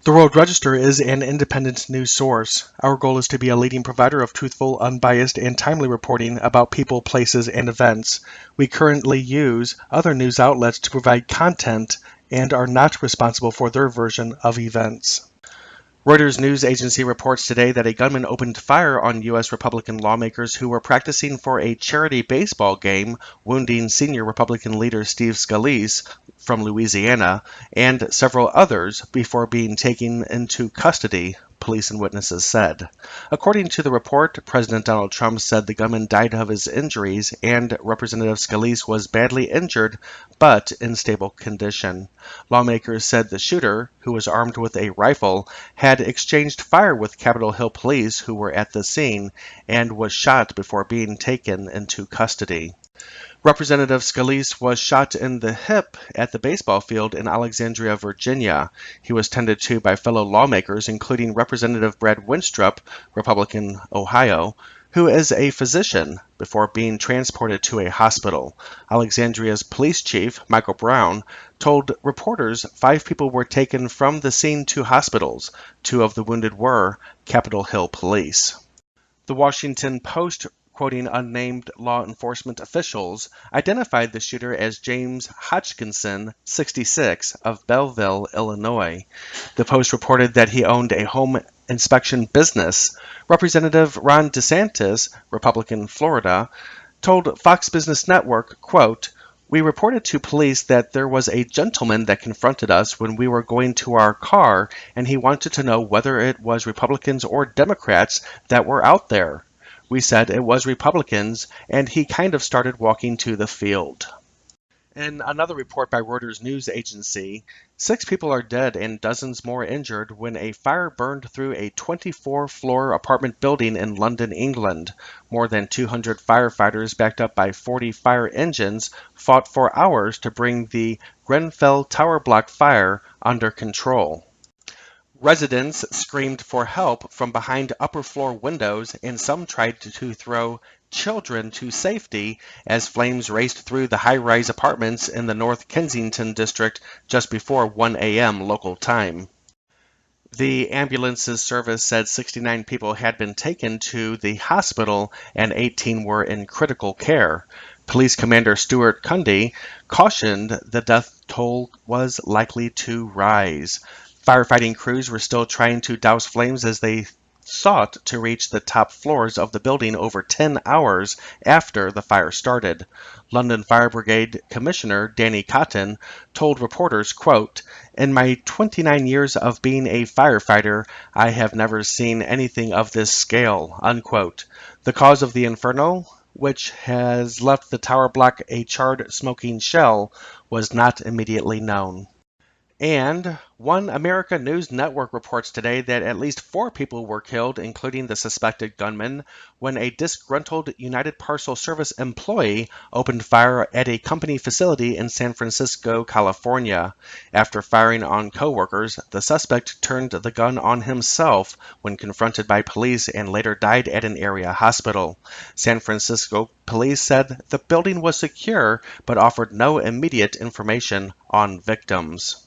The World Register is an independent news source. Our goal is to be a leading provider of truthful, unbiased, and timely reporting about people, places, and events. We currently use other news outlets to provide content and are not responsible for their version of events. Reuters news agency reports today that a gunman opened fire on U.S. Republican lawmakers who were practicing for a charity baseball game, wounding senior Republican leader Steve Scalise from Louisiana and several others before being taken into custody, police and witnesses said. According to the report, President Donald Trump said the gunman died of his injuries and Representative Scalise was badly injured but in stable condition. Lawmakers said the shooter, who was armed with a rifle, had exchanged fire with Capitol Hill police who were at the scene and was shot before being taken into custody. Representative Scalise was shot in the hip at the baseball field in Alexandria, Virginia. He was tended to by fellow lawmakers, including Representative Brad Winstrup, Republican, Ohio, who is a physician, before being transported to a hospital. Alexandria's police chief, Michael Brown, told reporters 5 people were taken from the scene to hospitals. 2 of the wounded were Capitol Hill police. The Washington Post, quoting unnamed law enforcement officials, identified the shooter as James Hodgkinson, 66, of Belleville, Illinois. The Post reported that he owned a home inspection business. Representative Ron DeSantis, Republican, Florida, told Fox Business Network, quote, "We reported to police that there was a gentleman that confronted us when we were going to our car, and he wanted to know whether it was Republicans or Democrats that were out there. We said it was Republicans, and he kind of started walking to the field." In another report by Reuters news agency, 6 people are dead and dozens more injured when a fire burned through a 24-floor apartment building in London, England. More than 200 firefighters, backed up by 40 fire engines, fought for hours to bring the Grenfell Tower Block fire under control. Residents screamed for help from behind upper floor windows, and some tried to throw children to safety as flames raced through the high-rise apartments in the North Kensington district just before 1 a.m. local time. The ambulance's service said 69 people had been taken to the hospital and 18 were in critical care. Police Commander Stuart Cundy cautioned the death toll was likely to rise. Firefighting crews were still trying to douse flames as they sought to reach the top floors of the building over 10 hours after the fire started. London Fire Brigade Commissioner Danny Cotton told reporters, quote, "In my 29 years of being a firefighter, I have never seen anything of this scale," unquote. The cause of the inferno, which has left the tower block a charred, smoking shell, was not immediately known. And One America News Network reports today that at least 4 people were killed, including the suspected gunman, when a disgruntled United Parcel Service employee opened fire at a company facility in San Francisco, California. After firing on coworkers, the suspect turned the gun on himself when confronted by police and later died at an area hospital. San Francisco police said the building was secure but offered no immediate information on victims.